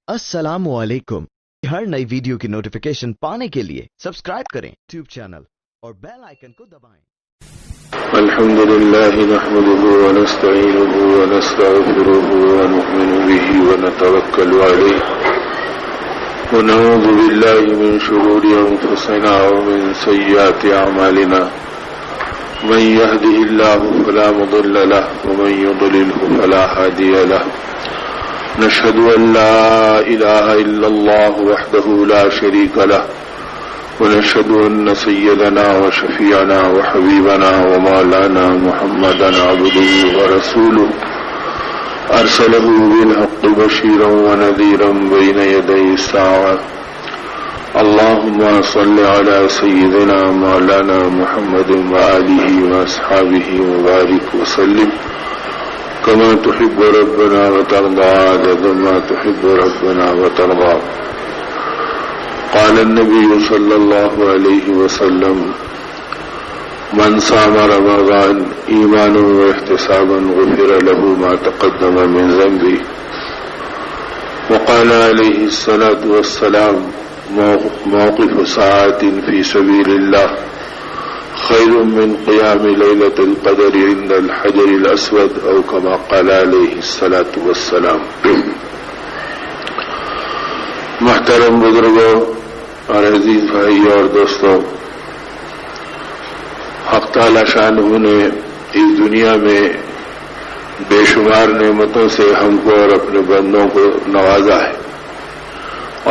السلام علیکم. ہر نئی ویڈیو کی نوٹیفیکیشن پانے کے لیے سبسکرائب کریں ٹیوب چینل اور بیل آئیکن کو دبائیں. الحمد لله نحمده ونستعينه ونستغفره ونؤمن به ونتوكل عليه ونعوذ بالله من شرور أنفسنا ومن سيئات أعمالنا. من يهده الله فلا مضل له ومن يضلله فلا هادي له. نشهد أن لا إله إلا الله وحده لا شريك له ونشهد أن سيدنا وشفيعنا وحبيبنا ومولانا محمدا عبده ورسوله أرسله بالحق بشيرا ونذيرا بين يدي الساعة. اللهم صل على سيدنا مولانا محمد وآله وأصحابه وبارك وسلم كما تحب ربنا وترضى عدد ما تحب ربنا وترضى. قال النبي صلى الله عليه وسلم من صام رمضان إيمانا واحتسابا غفر له ما تقدم من ذنبه. وقال عليه الصلاة والسلام موقف ساعة في سبيل الله خير من قيام ليلة القدر عند الحجر الأسود أو كما قال عليه الصلاة والسلام. محترم بزرگوں اور عزیز بھائی اور دوستوں، حق تعالی شانہ نے اس دنیا میں بے شمار نعمتوں سے ہم کو اور اپنے بندوں کو نوازا ہے،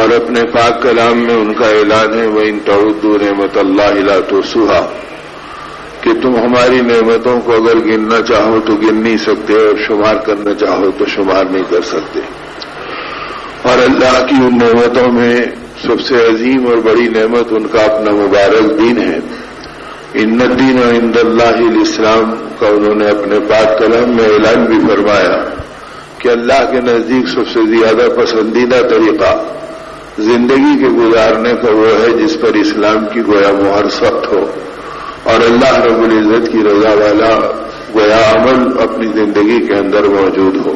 اور اپنے پاک کلام میں ان کا اعلان ہے وَإِن تَعُدُّوا نِعْمَتَ اللَّهِ لَا تُحْصُوهَا، کہ تم ہماری نعمتوں کو اگر گننا چاہو تو گن نہیں سکتے اور شمار کرنا چاہو تو شمار نہیں کر سکتے. اور اللہ کی ان نعمتوں میں سب سے عظیم اور بڑی نعمت ان کا اپنا مبارک دین ہے. ان الدین عند اللہ الاسلام کا انہوں نے اپنے پاک کلام میں اعلان بھی فرمایا کہ اللہ کے نزدیک سب سے زیادہ پسندیدہ طریقہ زندگی کے گزارنے کا وہ ہے جس پر اسلام کی گویا مہر سخت ہو اور اللہ رب العزت کی رضا والا گویا عمل اپنی زندگی کے اندر موجود ہو.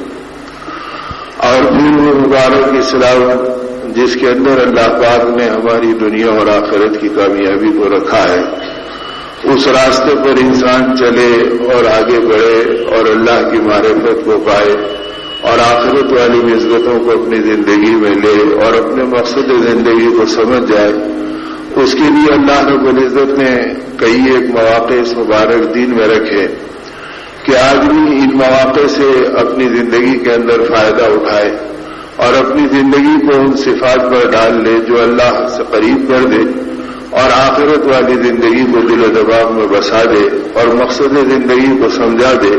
اور پھر وہ مبارک اسلام جس کے اندر اللہ پاک نے ہماری دنیا اور آخرت کی کامیابی کو رکھا ہے، اس راستے پر انسان چلے اور آگے بڑھے اور اللہ کی معرفت کو پائے اور آخرت والی نسبتوں کو اپنی زندگی میں لے اور اپنے مقصد زندگی کو سمجھ جائے. اس کے لیے اللہ رب العزت نے کئی ایک مواقع اس مبارک دین میں رکھے کہ آدمی ان مواقع سے اپنی زندگی کے اندر فائدہ اٹھائے اور اپنی زندگی کو ان صفات پر ڈال لے جو اللہ سے قریب کر دے اور آخرت والی زندگی کو دل و دماغ میں بسا دے اور مقصد زندگی کو سمجھا دے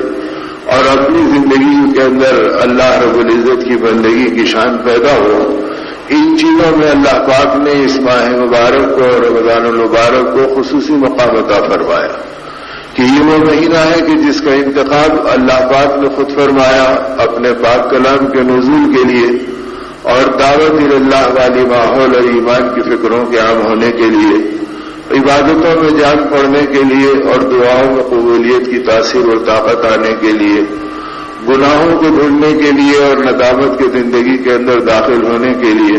اور اپنی زندگی کے اندر اللہ رب العزت کی بندگی کی شان پیدا ہو. ان چیزوں میں اللہ پاک نے اس ماہ مبارک کو رمضان المبارک کو خصوصی مقام عطا فرمایا کہ یہ وہ مہینہ ہے کہ جس کا انتخاب اللہ پاک نے خود فرمایا اپنے پاک کلام کے نزول کے لیے اور دعوت اللہ والی ماحول اور ایمان کی فکروں کے عام ہونے کے لیے، عبادتوں میں جان پڑنے کے لیے اور دعاؤں میں قبولیت کی تاثیر اور طاقت آنے کے لیے، گناہوں کو دھلنے کے لیے اور ندامت کی زندگی کے اندر داخل ہونے کے لیے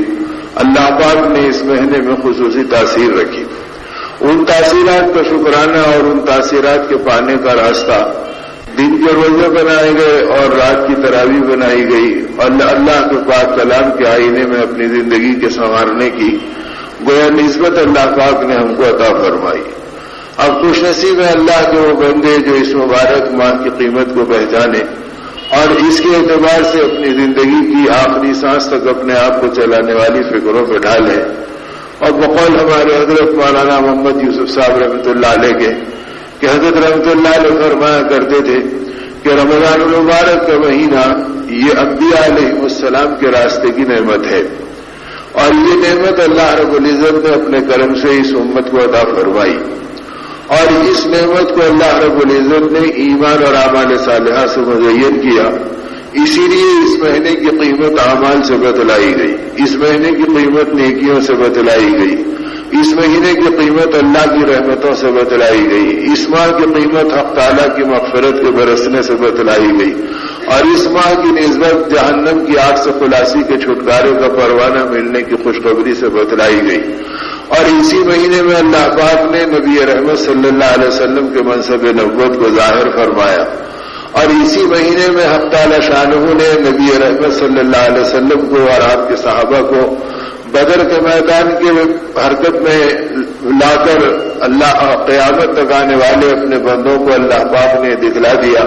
اللہ پاک نے اس مہینے میں خصوصی تاثیر رکھی. ان تاثیرات کا شکرانہ اور ان تاثیرات کے پانے کا راستہ دن کے روزے بنائے گئے اور رات کی تراویح بنائی گئی اور اللہ کے پاک کلام کے آئینے میں اپنی زندگی کے سنوارنے کی گویا نسبت اللہ پاک نے ہم کو عطا فرمائی. اب خوش نصیب ہے اللہ کے وہ بندے جو اس مبارک ماہ کی قیمت کو پہچانے اور اس کے اعتبار سے اپنی زندگی کی آخری سانس تک اپنے آپ کو چلانے والی فکروں پہ ڈالیں. اور بقول ہمارے حضرت مولانا محمد یوسف صاحب رحمۃ اللہ علیہ کے کہ حضرت رحمۃ اللہ علیہ فرمایا کرتے تھے کہ رمضان المبارک کا مہینہ یہ انبیاء علیہ السلام کے راستے کی نعمت ہے اور یہ نعمت اللہ رب العزت نے اپنے کرم سے اس امت کو عطا فرمائی اور اس نعمت کو اللہ رب العزت نے ایمان اور اعمال صالحہ سے مزین کیا. اسی لیے اس مہینے کی قیمت اعمال سے بتلائی گئی، اس مہینے کی قیمت نیکیوں سے بتلائی گئی اس مہینے کی قیمت اللہ کی رحمتوں سے بتلائی گئی، اس ماہ کی قیمت حق تعالیٰ کی مغفرت کے برسنے سے بتلائی گئی، اور اس ماہ کی نسبت جہنم کی آگ سے خلاصی کے چھٹکارے کا پروانہ ملنے کی خوشخبری سے بتلائی گئی۔ اور اسی مہینے میں اللہ پاک نے نبی رحمت صلی اللہ علیہ وسلم کے منصب نبوت کو ظاہر فرمایا، اور اسی مہینے میں حق تعالی شانہ نے نبی رحمت صلی اللہ علیہ وسلم کو اور آپ کے صحابہ کو بدر کے میدان کے حرکت میں لا کر اللہ قیامت تک آنے والے اپنے بندوں کو اللہ پاک نے دکھلا دیا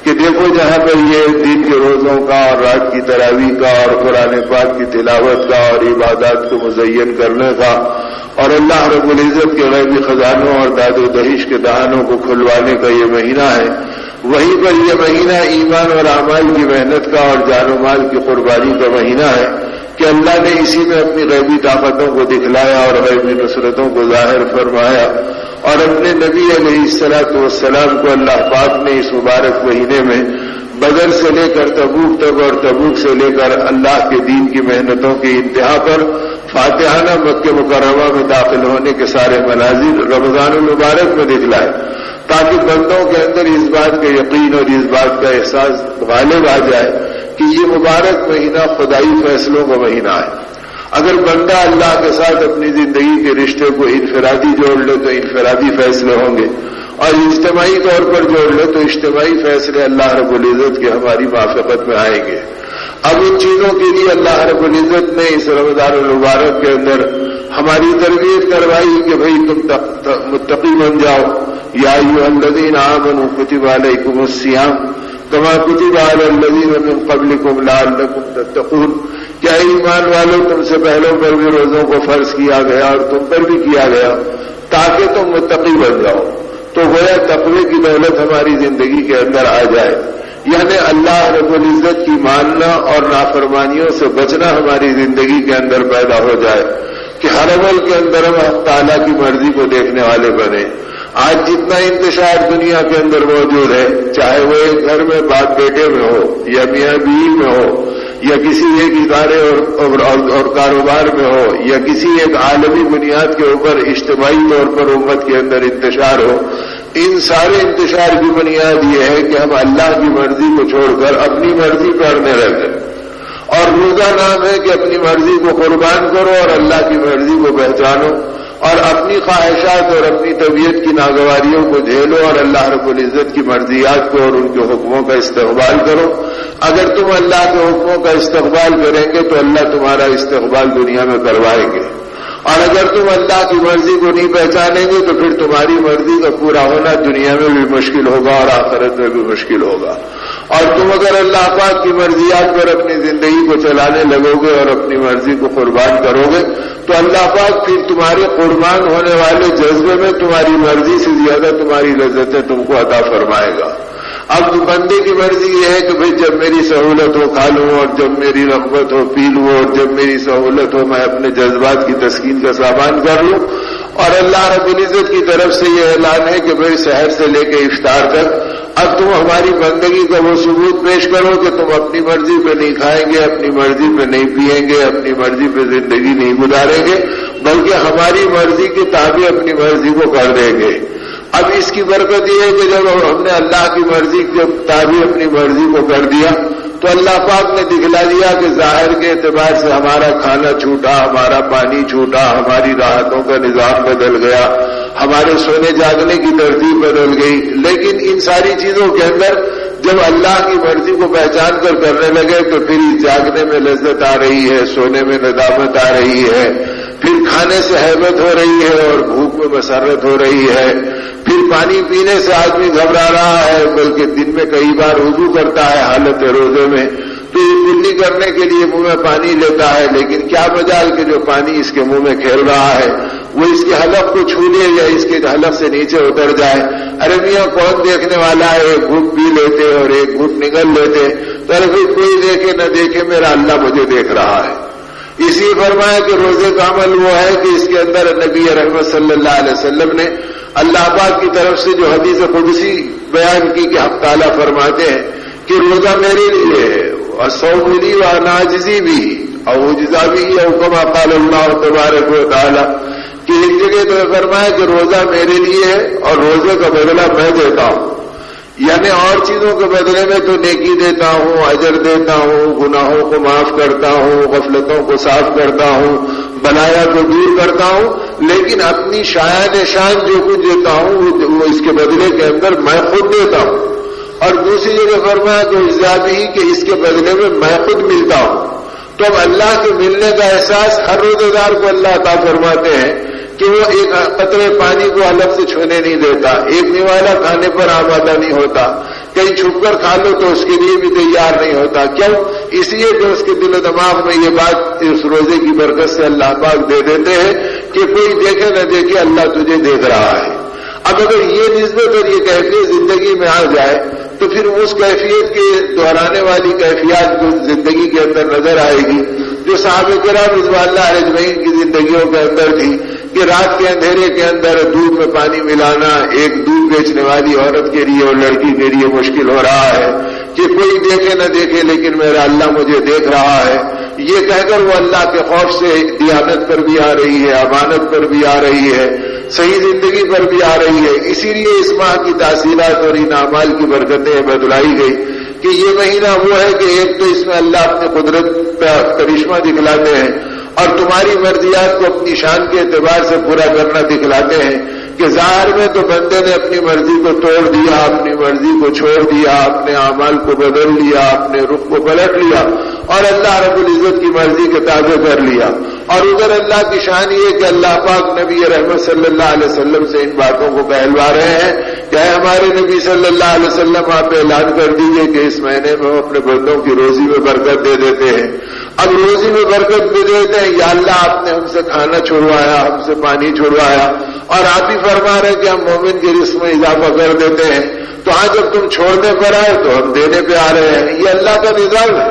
کہ دیکھو جہاں پر یہ دن کے روزوں کا اور رات کی تراویح کا اور قرآن پاک کی تلاوت کا اور عبادات کو مزین کرنے کا اور اللہ رب العزت کے غیبی خزانوں اور داد و دہیش کے دہانوں کو کھلوانے کا یہ مہینہ ہے، وہیں پر یہ مہینہ ایمان اور اعمال کی محنت کا اور جان و مال کی قربانی کا مہینہ ہے کہ اللہ نے اسی میں اپنی غیبی طاقتوں کو دکھلایا اور غیبی نصرتوں کو ظاہر فرمایا، اور اپنے نبی علیہ الصلوۃ والسلام کو اللہ پاک نے اس مبارک مہینے میں بدر سے لے کر تبوک تک اور تبوک سے لے کر اللہ کے دین کی محنتوں کی انتہا پر فاتحانہ مکہ مکرمہ میں داخل ہونے کے سارے مناظر رمضان المبارک میں دکھلائے، تاکہ بندوں کے اندر اس بات کا یقین اور اس بات کا احساس غالب آ جائے کہ یہ مبارک مہینہ خدائی فیصلوں کا مہینہ ہے۔ اگر بندہ اللہ کے ساتھ اپنی زندگی کے رشتے کو انفرادی جوڑ لے تو انفرادی فیصلے ہوں گے، اور اجتماعی طور پر جوڑ لے تو اجتماعی فیصلے اللہ رب العزت کے ہماری موافقت میں آئیں گے۔ اب ان چیزوں کے لیے اللہ رب العزت نے اس رمضان المبارک کے اندر ہماری تربیت کروائی کہ بھئی تم متقی بن جاؤ، یا ایھا الذین آمنوا کتب علیکم الصیام کما کتب علی الذین من قبلکم لعلکم تتقون، کیا ایمان والوں تم سے پہلوں پر بھی روزوں کو فرض کیا گیا اور تم پر بھی کیا گیا تاکہ تم متقی بن جاؤ۔ تو گویا تقوی کی دولت ہماری زندگی کے اندر آ جائے، یعنی اللہ رب العزت کی ماننا اور نافرمانیوں سے بچنا ہماری زندگی کے اندر پیدا ہو جائے کہ ہر عمل کے اندر ہم حق تعالیٰ کی مرضی کو دیکھنے والے بنے۔ آج جتنا انتشار دنیا کے اندر موجود ہے، چاہے وہ ایک گھر میں باپ بیٹے میں ہو یا میاں بیوی میں ہو یا کسی ایک ادارے اور کاروبار میں ہو یا کسی ایک عالمی بنیاد کے اوپر اجتماعی طور پر امت کے اندر انتشار ہو، ان سارے انتشار کی بنیاد یہ ہے کہ ہم اللہ کی مرضی کو چھوڑ کر اپنی مرضی کرنے لگے، اور روزہ نام ہے کہ اپنی مرضی کو قربان کرو اور اللہ کی مرضی کو پہچانو اور اپنی خواہشات اور اپنی طبیعت کی ناگواریوں کو جھیلو اور اللہ رب العزت کی مرضیات کو اور ان کے حکموں کا استقبال کرو۔ اگر تم اللہ کے حکموں کا استقبال کریں گے تو اللہ تمہارا استقبال دنیا میں کروائیں گے، اور اگر تم اللہ کی مرضی کو نہیں پہچانیں گے تو پھر تمہاری مرضی کا پورا ہونا دنیا میں بھی مشکل ہوگا اور آخرت میں بھی مشکل ہوگا۔ اور تم اگر اللہ پاک کی مرضیات پر اپنی زندگی کو چلانے لگو گے اور اپنی مرضی کو قربان کرو گے تو اللہ پاک پھر تمہارے قربان ہونے والے جذبے میں تمہاری مرضی سے زیادہ تمہاری لذتیں تم کو عطا فرمائے گا۔ اب بندے کی مرضی یہ ہے کہ بھئی جب میری سہولت ہو کھا لوں، اور جب میری رغبت ہو پی لوں، اور جب میری سہولت ہو میں اپنے جذبات کی تسکین کا سامان کر لوں، اور اللہ رب العزت کی طرف سے یہ اعلان ہے کہ بھئی سحر سے لے کے افطار تک اب تم ہماری بندگی کا وہ ثبوت پیش کرو کہ تم اپنی مرضی پہ نہیں کھائیں گے، اپنی مرضی پہ نہیں پیئیں گے، اپنی مرضی پہ زندگی نہیں گزاریں گے، بلکہ ہماری مرضی کے تابع اپنی مرضی کو کر دیں گے۔ اب اس کی برکت یہ ہے کہ جب ہم نے اللہ کی مرضی کے تابع اپنی مرضی کو کر دیا تو اللہ پاک نے دکھلا دیا کہ ظاہر کے اعتبار سے ہمارا کھانا چھوٹا، ہمارا پانی چھوٹا، ہماری راحتوں کا نظام بدل گیا، ہمارے سونے جاگنے کی ترتیب بدل گئی، لیکن ان ساری چیزوں کے اندر جب اللہ کی مرضی کو پہچان کر کرنے لگے تو پھر جاگنے میں لذت آ رہی ہے، سونے میں ندامت آ رہی ہے، پھر کھانے سے ہیبت ہو رہی ہے اور بھوک میں مسرت ہو رہی ہے، پھر پانی پینے سے آدمی گھبرا رہا ہے، بلکہ دن میں کئی بار وضو کرتا ہے حالت روزے میں، تو یہ کلی کرنے کے لیے منہ میں پانی لیتا ہے، لیکن کیا مجال کہ جو پانی اس کے منہ میں کھیل رہا ہے وہ اس کے حلق کو چھو لے یا اس کے حلق سے نیچے اتر جائے۔ ارے میاں کون دیکھنے والا ہے، ایک گھوٹ پی لیتے اور ایک گھوٹ نگل لیتے، تو ارے پھر کوئی دیکھے نہ دیکھے میرا اللہ مجھے دیکھ رہا ہے۔ اسی فرمایا کہ روزے کا عمل وہ ہے کہ اس کے اندر نبی رحمت صلی اللہ علیہ وسلم نے اللہ پاک کی طرف سے جو حدیث قدسی بیان کی کہ حق تعالیٰ فرماتے ہیں کہ روزہ میرے لیے ہے، الصوم لی وانا اجزی بھی او اجزا بھی او کما قال اللہ تبارک و تعالی، کہ ایک جگہ تو فرمایا کہ روزہ میرے لیے ہے اور روزے کا بدلہ میں دیتا ہوں، یعنی اور چیزوں کے بدلے میں تو نیکی دیتا ہوں، اجر دیتا ہوں، گناہوں کو معاف کرتا ہوں، غفلتوں کو صاف کرتا ہوں، بلایا کو دور کرتا ہوں، لیکن اپنی شایان شان جو کچھ دیتا ہوں وہ اس کے بدلے کے اندر میں خود دیتا ہوں۔ اور دوسری جگہ فرمایا تو زیادہ ہی کہ اس کے بدلے میں میں خود ملتا ہوں۔ تو اب اللہ کے ملنے کا احساس ہر روزے دار کو اللہ عطا فرماتے ہیں کہ وہ ایک قطرے پانی کو الگ سے چھونے نہیں دیتا، ایک نوالا کھانے پر آمادہ نہیں ہوتا، کہیں چھپ کر کھا لو تو اس کے لیے بھی تیار نہیں ہوتا۔ کیوں؟ اس لیے کہ اس کے دل و دماغ میں یہ بات اس روزے کی برکت سے اللہ پاک دے دیتے ہیں کہ کوئی دیکھے نہ دیکھے اللہ تجھے دیکھ رہا ہے۔ اب اگر یہ نسبت اور یہ کیفیت زندگی میں آ جائے تو پھر اس کیفیت کے دہرانے والی کیفیات کو زندگی کے اندر نظر آئے گی جو صحابہ کرام رضوان اللہ علیہ اجمعین کی زندگیوں کے اندر تھی، کہ رات کے اندھیرے کے اندر دودھ میں پانی ملانا ایک دودھ بیچنے والی عورت کے لیے اور لڑکی کے لیے مشکل ہو رہا ہے کہ کوئی دیکھے نہ دیکھے لیکن میرا اللہ مجھے دیکھ رہا ہے، یہ کہہ کر وہ اللہ کے خوف سے دیانت پر بھی آ رہی ہے، امانت پر بھی آ رہی ہے، صحیح زندگی پر بھی آ رہی ہے۔ اسی لیے اس ماہ کی تحصیلات اور ان اعمال کی برکتیں بتلائی گئی کہ یہ مہینہ وہ ہے کہ ایک تو اس میں اللہ اپنے قدرت کا کرشمہ دکھلاتے ہیں اور تمہاری مرضیات کو اپنی شان کے اعتبار سے پورا کرنا دکھلاتے ہیں کہ ظاہر میں تو بندے نے اپنی مرضی کو توڑ دیا، اپنی مرضی کو چھوڑ دیا، اپنے اعمال کو بدل لیا، اپنے رخ کو پلٹ لیا اور اللہ رب العزت کی مرضی کے تابع کر لیا۔ اور ادھر اللہ کی شان یہ کہ اللہ پاک نبی رحمت صلی اللہ علیہ وسلم سے ان باتوں کو کہلوا رہے ہیں کہ اے ہمارے نبی صلی اللہ علیہ وسلم آپ اعلان کر دیجئے کہ اس مہینے میں ہم اپنے بندوں کی روزی میں برکت دے دیتے ہیں۔ اب روزی میں برکت بھی دیتے ہیں، یا اللہ آپ نے ہم سے کھانا چھڑوایا، ہم سے پانی چھڑوایا اور آپ ہی فرما رہے کہ ہم مومن کے رزق میں اضافہ کر دیتے ہیں، تو ہاں جب تم چھوڑنے پر آئے تو ہم دینے پہ آ رہے ہیں۔ یہ اللہ کا نظام ہے۔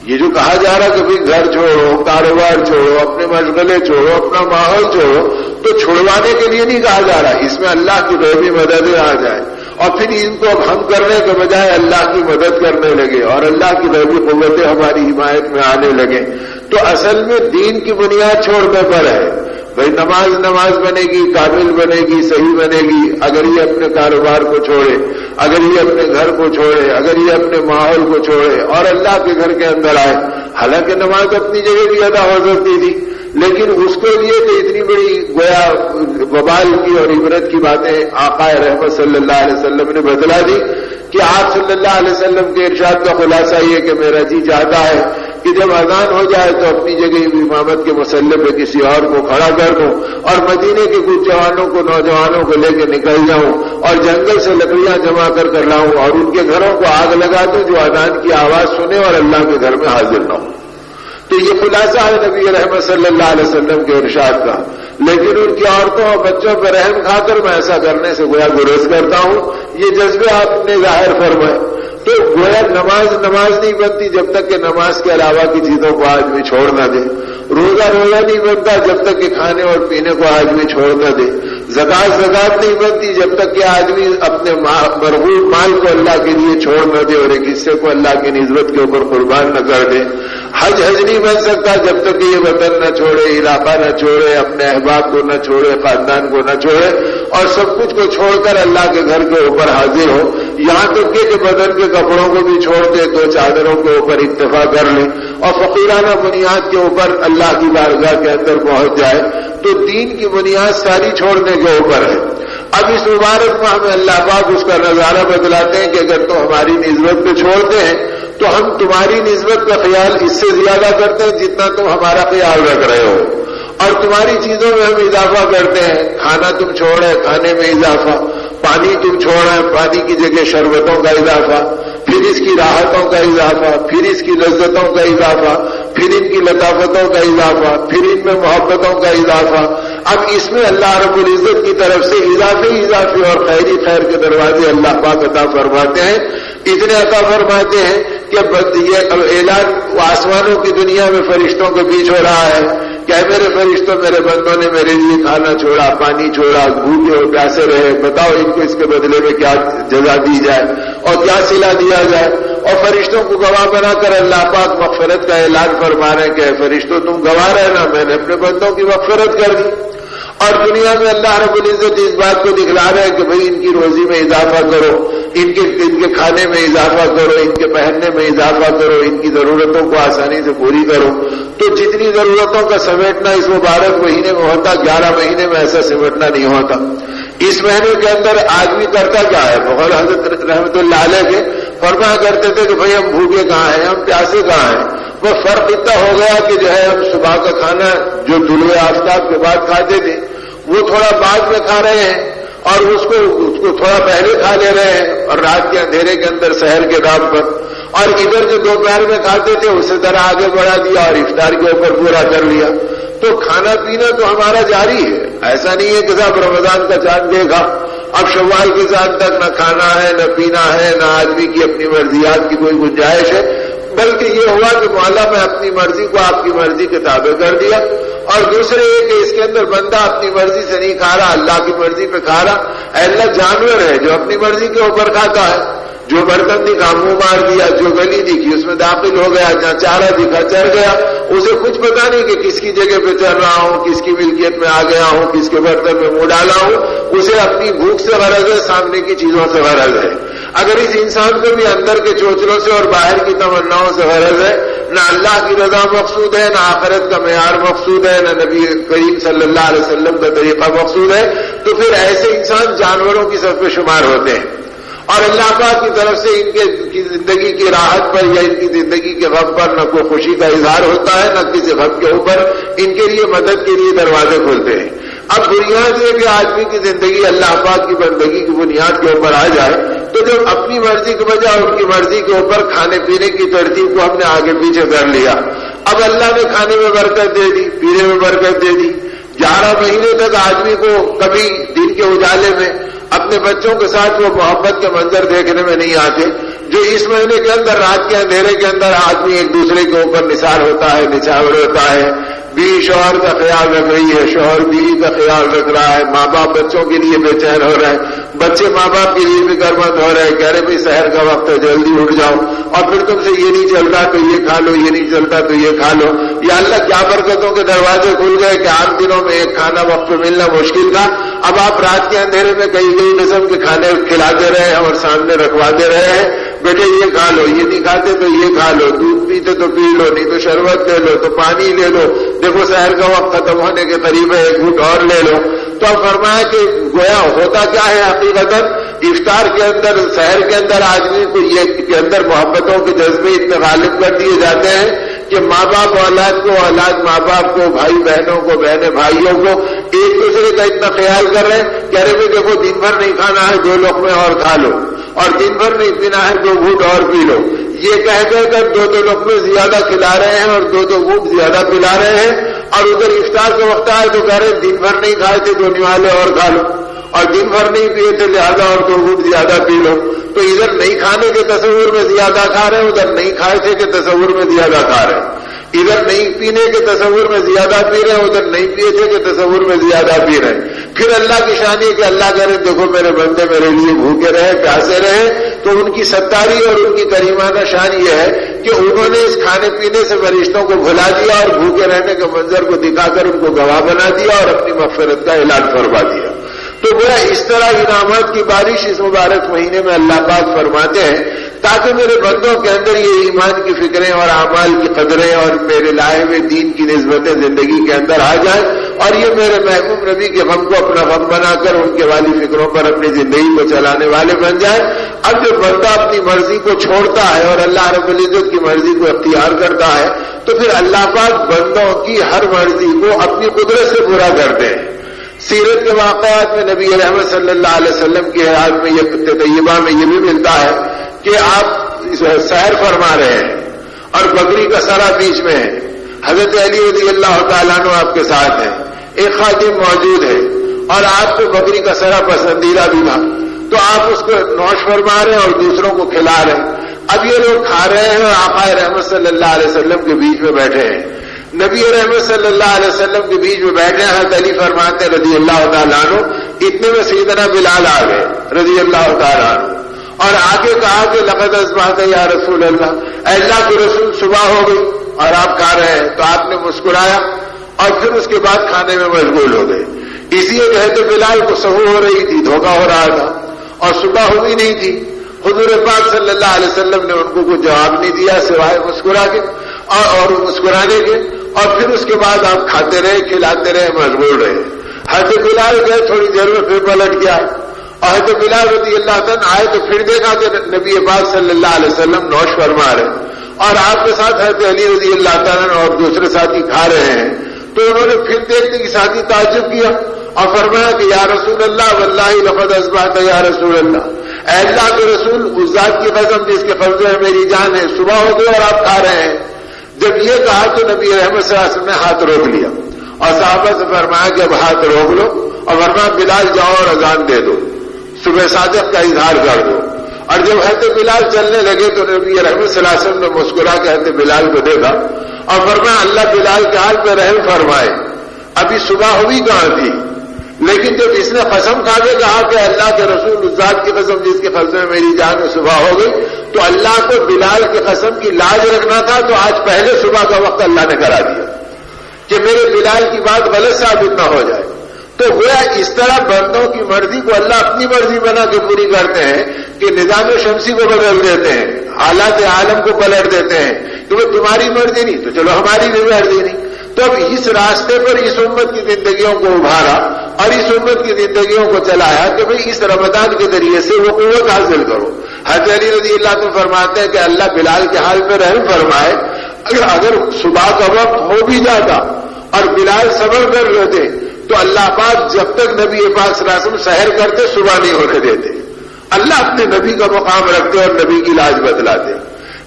یہ جو کہا جا رہا کہ بھئی گھر چھوڑو، کاروبار چھوڑو، اپنے مشغلے چھوڑو، اپنا ماحول چھوڑو، تو چھڑوانے کے لیے نہیں کہا جا رہا، اس میں اللہ کی غیبی مدد آ جائے اور پھر ان کو اب ہم کرنے کے بجائے اللہ کی مدد کرنے لگے اور اللہ کی غیبی قوتیں ہماری حمایت میں آنے لگے، تو اصل میں دین کی بنیاد چھوڑنے پر ہے۔ بھئی نماز بنے گی، کامل بنے گی، صحیح بنے گی اگر یہ اپنے کاروبار کو چھوڑے، اگر یہ اپنے گھر کو چھوڑے، اگر یہ اپنے ماحول کو چھوڑے اور اللہ کے گھر کے اندر آئے۔ حالانکہ نماز اپنی جگہ بھی ادا ہو سکتی تھی، لیکن اس کے لیے کہ اتنی بڑی گویا وبال کی اور عبرت کی باتیں آقا رحمت صلی اللہ علیہ وسلم نے بتلا دی کہ آپ صلی اللہ علیہ وسلم کے ارشاد کا خلاصہ یہ کہ میرا جی چاہتا ہے کہ جب اذان ہو جائے تو اپنی جگہ امامت کے مسلح پہ کسی اور کو کھڑا کر دوں اور مدینے کے کچھ جوانوں کو، نوجوانوں کو لے کے نکل جاؤں اور جنگل سے لکڑیاں جمع کر لاؤں اور ان کے گھروں کو آگ لگا دوں جو اذان کی آواز سنے اور اللہ کے گھر میں حاضر نہ ہوں۔ تو یہ خلاصہ ہے نبی رحمت صلی اللہ علیہ وسلم کے ارشاد کا، لیکن ان کی عورتوں اور بچوں پر رحم کھا کر میں ایسا کرنے سے گویا گریز کرتا ہوں۔ یہ جذبے آپ نے ظاہر فرمائے تو گویا نماز نہیں بنتی جب تک کہ نماز کے علاوہ کی چیزوں کو آدمی چھوڑ نہ دے، روزہ نہیں بنتا جب تک کہ کھانے اور پینے کو آدمی چھوڑ نہ دے، زکات نہیں بنتی جب تک کہ آدمی اپنے مرغوب مال کو اللہ کے لیے چھوڑ نہ دے اور ایک حصے کو اللہ کی نسبت کے اوپر قربان نہ کر دے، حج نہیں بن سکتا جب تک کہ یہ وطن نہ چھوڑے، علاقہ نہ چھوڑے، اپنے احباب کو نہ چھوڑے، خاندان کو نہ چھوڑے اور سب کچھ کو چھوڑ کر اللہ کے گھر کے اوپر حاضر ہو، یہاں تک کہ بدن کے کپڑوں کو بھی چھوڑ دے، دو چادروں کے اوپر اکتفا کر لے اور فقیرانہ بنیاد کے اوپر اللہ کی بارگاہ کے اندر پہنچ جائے، تو دین کی بنیاد ساری چھوڑنے کے اوپر ہے۔ اب اس مبارک میں ہمیں اللہ پاک اس کا نظارہ بدلاتے ہیں کہ اگر تم ہماری نسبت پہ چھوڑتے ہیں تو ہم تمہاری نسبت کا خیال اس سے زیادہ کرتے ہیں جتنا تم ہمارا خیال رکھ رہے ہو، اور تمہاری چیزوں میں ہم اضافہ کرتے ہیں، کھانا تم چھوڑے کھانے میں اضافہ، پانی تم چھوڑے پانی کی جگہ شربتوں کا اضافہ، پھر اس کی راحتوں کا اضافہ، پھر اس کی لذتوں کا اضافہ، پھر ان کی لطافتوں کا اضافہ، پھر ان میں محبتوں کا اضافہ۔ اب اس میں اللہ رب العزت کی طرف سے اضافے اور خیری خیر کے دروازے اللہ پاک عطا فرماتے ہیں، اتنے عطا فرماتے ہیں کہ یہ اعلان آسمانوں کی دنیا میں فرشتوں کے بیچ ہو رہا ہے کہ اے میرے فرشتوں، میرے بندوں نے میرے لیے کھانا چھوڑا، پانی چھوڑا، بھوکے اور پیاسے رہے، بتاؤ ان کو اس کے بدلے میں کیا جزا دی جائے اور کیا صلہ دیا جائے، اور فرشتوں کو گواہ بنا کر اللہ پاک مغفرت کا اعلان فرما رہے ہیں کہ اے فرشتوں تم گواہ رہنا، میں نے اپنے بندوں کی مغفرت کر دی۔ اور دنیا میں اللہ رب العزت اس بات کو دکھلا رہا ہے کہ بھئی ان کی روزی میں اضافہ کرو، ان کے کھانے میں اضافہ کرو، ان کے پہننے میں اضافہ کرو، ان کی ضرورتوں کو آسانی سے پوری کرو۔ تو جتنی ضرورتوں کا سمیٹنا اس مبارک مہینے میں ہوتا، 11 مہینے میں ایسا سمیٹنا نہیں ہوتا۔ اس مہینے کے اندر آدمی کرتا کیا ہے؟ مغل حضرت رحمت اللہ علیہ کے فرمایا کرتے تھے کہ بھئی ہم بھوکے کہاں ہیں، ہم پیاسے کہاں ہیں۔ وہ فرق اتنا ہو گیا کہ جو ہے ہم صبح کا کھانا جو طلوع آفتاب کے بعد کھاتے تھے وہ تھوڑا بعد میں کھا رہے ہیں، اور اس کو تھوڑا پہلے کھا لے رہے ہیں، اور رات کے اندھیرے کے اندر سحر کے نام پر، اور ادھر جو دوپہر میں کھاتے تھے اسے ذرا آگے بڑھا دیا اور افطار کے اوپر پورا کر لیا۔ تو کھانا پینا تو ہمارا جاری ہے، ایسا نہیں ہے کہ صاحب رمضان کا چاند دیکھا اب شوال کے چاند تک نہ کھانا ہے نہ پینا ہے نہ آدمی کی اپنی مرضیات کی کوئی گنجائش ہے، بلکہ یہ ہوا کہ مولا میں اپنی مرضی کو آپ کی مرضی کے تابع کر دیا۔ اور دوسرے یہ کہ اس کے اندر بندہ اپنی مرضی سے نہیں کھا رہا، اللہ کی مرضی پہ کھا رہا۔ اللہ جانور ہے جو اپنی مرضی کے اوپر کھاتا ہے، جو برتن دکھا منہ مار دیا، جو گلی دکھی اس میں داخل ہو گیا، جہاں چارہ دکھا چڑھ گیا، اسے کچھ پتا نہیں کہ کس کی جگہ پہ چل رہا ہوں، کس کی ملکیت میں آ گیا ہوں، کس کے برتن میں منہ ڈالا ہوں۔ اسے اپنی بھوک سے غرض ہے، سامنے کی چیزوں سے غرض ہے۔ اگر اس انسان کو بھی اندر کے چوچلوں سے اور باہر کی تمناؤں سے غرض ہے، نہ اللہ کی رضا مقصود ہے، نہ آخرت کا معیار مقصود ہے، نہ نبی کریم صلی اللہ علیہ وسلم کا طریقہ مقصود ہے، تو پھر ایسے انسان جانوروں کی صف میں شمار ہوتے ہیں۔ اور اللہ پاک کی طرف سے ان کی زندگی کی راحت پر یا ان کی زندگی کے غم پر نہ کوئی خوشی کا اظہار ہوتا ہے، نہ کسی غم کے اوپر ان کے لیے مدد کے لیے دروازے کھلتے ہیں۔ اب بنیاد یہ کہ آدمی کی زندگی اللہ پاک کی بندگی کی بنیاد کے اوپر آ جائے، تو جب اپنی مرضی کے بجائے ان کی مرضی کے اوپر کھانے پینے کی ترتیب کو ہم نے آگے پیچھے کر لیا، اب اللہ نے کھانے میں برکت دے دی، پینے میں برکت دے دی۔ 11 مہینے تک آدمی کو کبھی دن کے اجالے میں اپنے بچوں کے ساتھ وہ محبت کے منظر دیکھنے میں نہیں آتے جو اس مہینے کے اندر رات کے اندھیرے کے اندر آدمی ایک دوسرے کے اوپر نثار ہوتا ہے، نچھاور ہوتا ہے۔ بیوی شوہر کا خیال رکھ رہی ہے، شوہر بیوی کا خیال رکھ رہا ہے، ماں باپ بچوں کے لیے بے چین ہو رہے ہیں، بچے ماں باپ کے لیے فکر مند ہو رہے ہیں، کہہ رہے بھائی سحر کا وقت ہے جلدی اٹھ جاؤ، اور پھر تم سے یہ نہیں چلتا تو یہ کھا لو، یہ نہیں چلتا تو یہ کھا لو۔ یا اللہ کیا برکتوں کے دروازے کھل گئے کہ عام دنوں میں ایک کھانا وقت پہ ملنا مشکل تھا، اب آپ رات کے اندھیرے میں کئی قسم کے کھانے کھلاتے رہے ہیں اور سامنے رکھواتے رہے ہیں، بیٹے یہ کھا لو، یہ نہیں کھاتے تو یہ کھا لو، دودھ پیتے تو پی لو، نہیں تو شربت لے لو، تو پانی لے لو، دیکھو سحر کا وقت ختم ہونے کے قریب ہے، ایک گھونٹ اور لے لو۔ تو اب فرمایا کہ گویا ہوتا کیا ہے حقیقتاً افطار کے اندر سحر کے اندر آدمی کو یہ کے اندر محبتوں کے جذبے اتنے غالب کر دیے جاتے ہیں کہ ماں باپ اولاد کو، اولاد ماں باپ کو، بھائی بہنوں کو، بہنیں بھائیوں کو ایک دوسرے کا اتنا خیال کر رہے ہیں، کہہ رہے بھائی دیکھو دن بھر نہیں کھانا ہے 2 لقمے اور کھا لو، اور دن بھر نہیں پینا ہے 2 گھونٹ اور پی لو۔ یہ کہہ کر 2 لقمے زیادہ کھلا رہے ہیں اور 2 گھونٹ زیادہ پلا رہے ہیں، اور ادھر افطار کا وقت آئے تو کہہ رہے دن بھر نہیں کھائے تھے 2 نوالے اور کھا لو، اور دن بھر نہیں پیے تھے لہذا اور 2 گھونٹ زیادہ پی لو۔ تو ادھر نہیں کھانے کے تصور میں زیادہ کھا رہے ہیں، ادھر نہیں کھائے تھے کہ تصور میں زیادہ کھا رہے ہیں، ادھر نہیں پینے کے تصور میں زیادہ پی رہے ہیں، ادھر نہیں پیے تھے کہ تصور میں زیادہ پی رہے ہیں۔ پھر اللہ کی شان ہے کہ اللہ کہہ رہے دیکھو میرے بندے میرے لیے بھوکے رہے، پیاسے رہے، تو ان کی ستاری اور ان کی کریمانہ شان یہ ہے کہ انہوں نے اس کھانے پینے سے فرشتوں کو بھلا دیا اور بھوکے رہنے کے منظر کو دکھا کر ان کو گواہ بنا دیا اور اپنی مغفرت کا اعلان فرما دیا۔ تو وہ اس طرح انعامات کی بارش اس مبارک مہینے میں اللہ پاک فرماتے ہیں تاکہ میرے بندوں کے اندر یہ ایمان کی فکریں اور اعمال کی قدریں اور میرے لائے ہوئے دین کی نسبتیں زندگی کے اندر آ جائیں، اور یہ میرے محبوب نبی کے غم کو اپنا غم بنا کر ان کے والی فکروں پر اپنی زندگی کو چلانے والے بن جائیں۔ اب جب بندہ اپنی مرضی کو چھوڑتا ہے اور اللہ رب العزت کی مرضی کو اختیار کرتا ہے تو پھر اللہ پاک بندوں کی ہر مرضی کو اپنی قدرت سے پورا کرتے ہیں۔ سیرت کے واقعات میں نبی رحمت صلی اللہ علیہ وسلم کی حیات میں یہ طیبہ میں یہ بھی ملتا ہے کہ آپ سیر فرما رہے ہیں اور بکری کا سرا بیچ میں ہے، حضرت علی رضی اللہ تعالیٰ عنہ آپ کے ساتھ ہیں، ایک خادم موجود ہے اور آپ کو بکری کا سرا پسندیدہ بھی تھا، تو آپ اس کو نوش فرما رہے ہیں اور دوسروں کو کھلا رہے ہیں۔ اب یہ لوگ کھا رہے ہیں اور آقا رحمت صلی اللہ علیہ وسلم کے بیچ میں بیٹھے ہیں، نبی رحمت صلی اللہ علیہ وسلم کے بیچ میں بیٹھے ہیں، حضرت علی فرماتے رضی اللہ تعالیٰ عنہ، اتنے میں سیدنا بلال آ گئے رضی اللہ تعالیٰ عنہ، اور آگے کہا کہ لقد اصبحت یا رسول اللہ، اے اللہ کے رسول صبح ہو گئی اور آپ کھا رہے ہیں، تو آپ نے مسکرایا اور پھر اس کے بعد کھانے میں مشغول ہو گئے۔ اسی ایک بلال کو سحور ہو رہی تھی، دھوکہ ہو رہا تھا، اور صبح ہوئی نہیں تھی۔ حضور پاک صلی اللہ علیہ وسلم نے ان کو کوئی جواب نہیں دیا سوائے مسکرا کے اور مسکرانے کے، اور پھر اس کے بعد آپ کھاتے رہے، کھلاتے رہے، مشغول رہے۔ حضرت بلال گئے، تھوڑی دیر میں پھر پلٹ گیا، اور حضرت بلال رضی اللہ عنہ آئے تو پھر دیکھا کہ نبی پاک صلی اللہ علیہ وسلم نوش فرما رہے، اور آپ کے ساتھ حضرت علی رضی اللہ عنہ اور دوسرے ساتھی کھا رہے ہیں۔ تو انہوں نے پھر دیکھتے کہ ساتھی تعجب کیا اور فرمایا کہ یا رسول اللہ واللہ لقد اصبحت یا رسول اللہ، اے اللہ کے رسول، اس ذات کی قسم جس کے قبضے میں میری جان ہے، صبح ہو گئی اور آپ کھا رہے ہیں۔ جب یہ کہا تو نبی رحمت صلی اللہ علیہ وسلم نے ہاتھ روک لیا اور صحابہ سے فرمایا کہ اب ہاتھ روک لو، اور فرمایا بلال جاؤ اور اذان دے دو، صبح صادق کا اظہار کر دو۔ اور جب حضرت بلال چلنے لگے تو نبی رحمت صلی اللہ علیہ وسلم نے مسکرا کے حضرت بلال کو دیکھا اور فرمایا اللہ بلال کے حال پہ رحم فرمائے، ابھی صبح ہوئی کہاں تھی، لیکن جب اس نے قسم کھا کے کہا کہ اللہ کے رسول اس ذات کی قسم جس کے قبضے میں میری جان میں صبح ہو گئی، تو اللہ کو بلال کی قسم کی لاج رکھنا تھا، تو آج پہلے صبح کا وقت اللہ نے کرا دیا کہ میرے بلال کی بات غلط ثابت نہ ہو جائے۔ تو گویا اس طرح بندوں کی مرضی کو اللہ اپنی مرضی بنا کے پوری کرتے ہیں کہ نظام شمسی کو بدل دیتے ہیں، حالات عالم کو پلٹ دیتے ہیں کہ وہ تمہاری مرضی نہیں تو چلو ہماری بھی مرضی نہیں۔ تو اب اس راستے پر اس امت کی زندگیوں کو ابھارا اور اس امت کی زندگیوں کو چلایا کہ بھئی اس رمضان کے ذریعے سے وہ قوت حاصل کرو۔ حضرت علی رضی اللہ عنہ فرماتے ہیں کہ اللہ بلال کے حال پہ رحم فرمائے، اگر صبح کا وقت ہو بھی جاتا اور بلال صبر کر لیتے تو اللہ پاک جب تک نبی پاک صلی اللہ علیہ وسلم سحر کرتے صبح نہیں ہونے دیتے۔ اللہ اپنے نبی کا مقام رکھتے اور نبی کی لاج بتلاتے،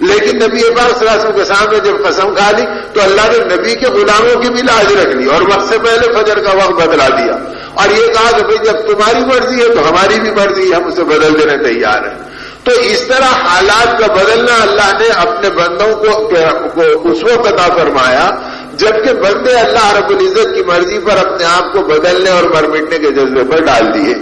لیکن نبی پاک صلی اللہ علیہ وسلم کے سامنے جب قسم کھا لی تو اللہ نے نبی کے غلاموں کی بھی لاج رکھ لی اور وقت سے پہلے فجر کا وقت بدلا دیا، اور یہ کہا کہ بھئی جب تمہاری مرضی ہے تو ہماری بھی مرضی ہے، ہم اسے بدل دینے تیار ہیں۔ تو اس طرح حالات کا بدلنا اللہ نے اپنے بندوں کو اس وقت عطا فرمایا جبکہ بندے اللہ رب العزت کی مرضی پر اپنے آپ کو بدلنے اور مر مٹنے کے جذبے پر ڈال دیے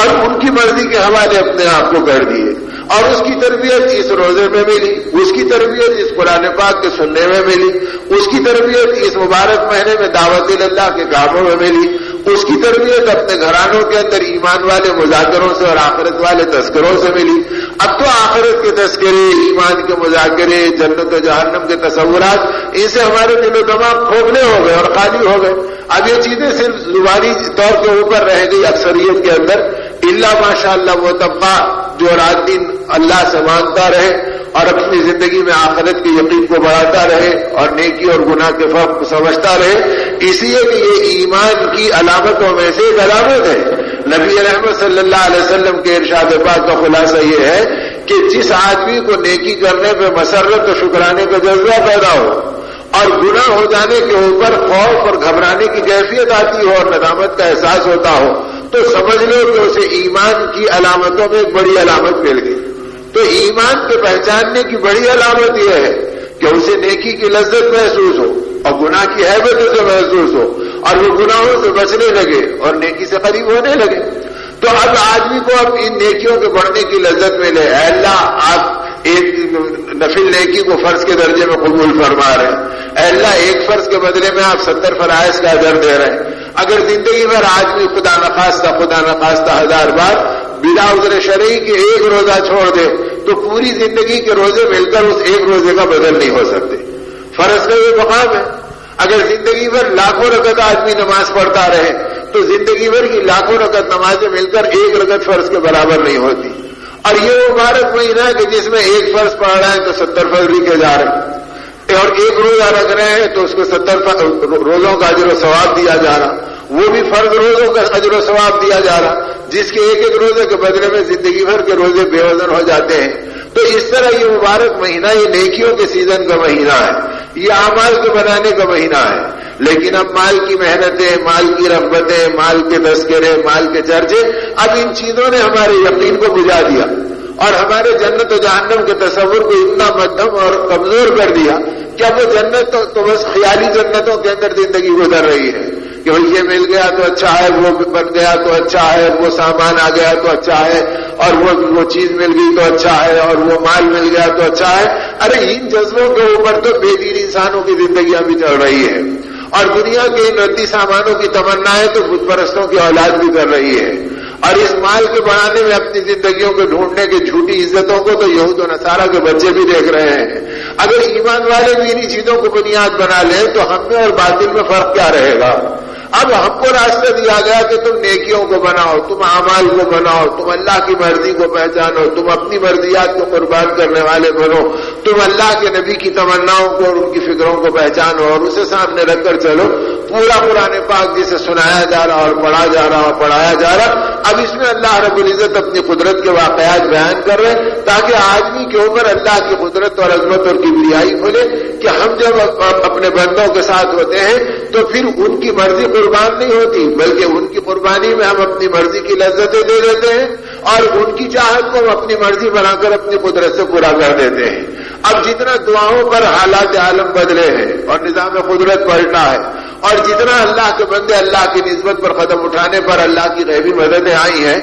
اور ان کی مرضی کے حوالے اپنے آپ کو کر دیے، اور اس کی تربیت اس روزے میں ملی، اس کی تربیت اس قرآن پاک کے سننے میں ملی، اس کی تربیت اس مبارک مہینے میں دعوت اللہ کے کاموں میں ملی، اس کی تربیت اپنے گھرانوں کے اندر ایمان والے مذاکروں سے اور آخرت والے تذکروں سے ملی۔ اب تو آخرت کے تذکرے، ایمان کے مذاکرے، جنت و جہنم کے تصورات، ان سے ہمارے دل و دماغ کھوکھلے ہو گئے اور خالی ہو گئے۔ اب یہ چیزیں صرف زبانی طور کے اوپر رہ گئی اکثریت کے اندر، اللہ ماشاء اللہ وہ طبقہ جو رات دن اللہ سے مانگتا رہے اور اپنی زندگی میں آخرت کے یقین کو بڑھاتا رہے اور نیکی اور گناہ کے فرق کو سمجھتا رہے، اس لیے کہ یہ ایمان کی علامتوں میں سے ایک علامت ہے۔ نبی رحمت صلی اللہ علیہ وسلم کے ارشاد پاک کا خلاصہ یہ ہے کہ جس آدمی کو نیکی کرنے پہ مسرت و شکرانے کا جذبہ پیدا ہو اور گناہ ہو جانے کے اوپر خوف اور گھبرانے کی کیفیت آتی ہو اور ندامت کا احساس ہوتا ہو، تو سمجھ لو کہ اسے ایمان کی علامتوں میں ایک بڑی علامت مل گئی۔ تو ایمان کے پہچاننے کی بڑی علامت یہ ہے کہ اسے نیکی کی لذت محسوس ہو اور گناہ کی ہیبت اسے محسوس ہو اور وہ گناہوں سے بچنے لگے اور نیکی سے قریب ہونے لگے۔ تو اب آدمی کو اب ان نیکیوں کے بڑھنے کی لذت ملے، اے اللہ آپ ایک نفل نیکی کو فرض کے درجے میں قبول فرما رہے ہیں، اے اللہ ایک فرض کے بدلے میں آپ 70 فرائض کا اجر دے رہے ہیں۔ اگر زندگی بھر آدمی خدا نخواستہ 1000 بار بلا عذر شرعی کے ایک روزہ چھوڑ دے تو پوری زندگی کے روزے مل کر اس ایک روزے کا بدل نہیں ہو سکتے۔ فرض کا یہ مقام ہے۔ اگر زندگی بھر لاکھوں رکعت آدمی نماز پڑھتا رہے تو زندگی بھر کی لاکھوں رکعت نمازیں مل کر ایک رکعت فرض کے برابر نہیں ہوتی۔ اور یہ مبارک مہینہ ہے کہ جس میں ایک فرض پڑھ رہے ہیں تو 70 فرض لکھے جا رہے ہیں، اور ایک روزہ رکھ رہے ہیں تو اس کو 70 روزوں کا اجر و ثواب دیا جا رہا، وہ بھی فرض روزوں کا اجر و ثواب دیا جا رہا، جس کے ایک ایک روزے کے بدلے میں زندگی بھر کے روزے بے وزن ہو جاتے ہیں۔ تو اس طرح یہ مبارک مہینہ یہ نیکیوں کے سیزن کا مہینہ ہے، یہ اعمال کے بنانے کا مہینہ ہے۔ لیکن اب مال کی محنتیں، مال کی رغبتیں، مال کے تذکرے، مال کے چرچے، اب ان چیزوں نے ہمارے یقین کو بجھا دیا اور ہمارے جنت و جہنم کے تصور کو اتنا مدھم اور کمزور کر دیا کہ اب وہ جنت تو بس خیالی جنتوں کے اندر زندگی گزر رہی ہے کہ یہ مل گیا تو اچھا ہے، وہ بن گیا تو اچھا ہے، وہ سامان آ گیا تو اچھا ہے، اور وہ چیز مل گئی تو اچھا ہے، اور وہ مال مل گیا تو اچھا ہے۔ ارے ان جذبوں کے اوپر تو بے دین انسانوں کی زندگیاں بھی چل رہی ہیں، اور دنیا کے ان ردی سامانوں کی تمنائیں تو بت پرستوں کی اولاد بھی کر رہی ہے، اور اس مال کے بڑھانے میں اپنی زندگیوں کو ڈھونڈنے کے جھوٹی عزتوں کو تو یہود و نصارہ کے بچے بھی دیکھ رہے ہیں۔ اگر ایمان والے بھی انہی چیزوں کو بنیاد بنا لیں تو ہم میں اور باطل میں فرق کیا رہے گا؟ اب ہم کو راستہ دیا گیا کہ تم نیکیوں کو بناؤ، تم اعمال کو بناؤ، تم اللہ کی مرضی کو پہچانو، تم اپنی مرضیات کو قربان کرنے والے بنو، تم اللہ کے نبی کی تمناؤں کو اور ان کی فکروں کو پہچانو اور اسے سامنے رکھ کر چلو۔ پورا قرآن پاک جسے سنایا جا رہا اور پڑھا جا رہا اور پڑھایا جا رہا، اب اس میں اللہ رب العزت اپنی قدرت کے واقعات بیان کر رہے ہیں تاکہ آدمی کے اوپر اللہ کی قدرت اور عظمت اور کبریائی کھلے کہ ہم جب اپنے بندوں کے ساتھ ہوتے ہیں تو پھر ان کی مرضی قربان نہیں ہوتی، بلکہ ان کی قربانی میں ہم اپنی مرضی کی لذتیں دے دیتے ہیں اور ان کی چاہت کو ہم اپنی مرضی بنا کر اپنی قدرت سے پورا کر دیتے ہیں۔ اب جتنا دعاؤں پر حالات عالم بدلے ہیں اور نظام قدرت پلٹا ہے، اور جتنا اللہ کے بندے اللہ کی نسبت پر قدم اٹھانے پر اللہ کی غیبی مددیں آئی ہیں،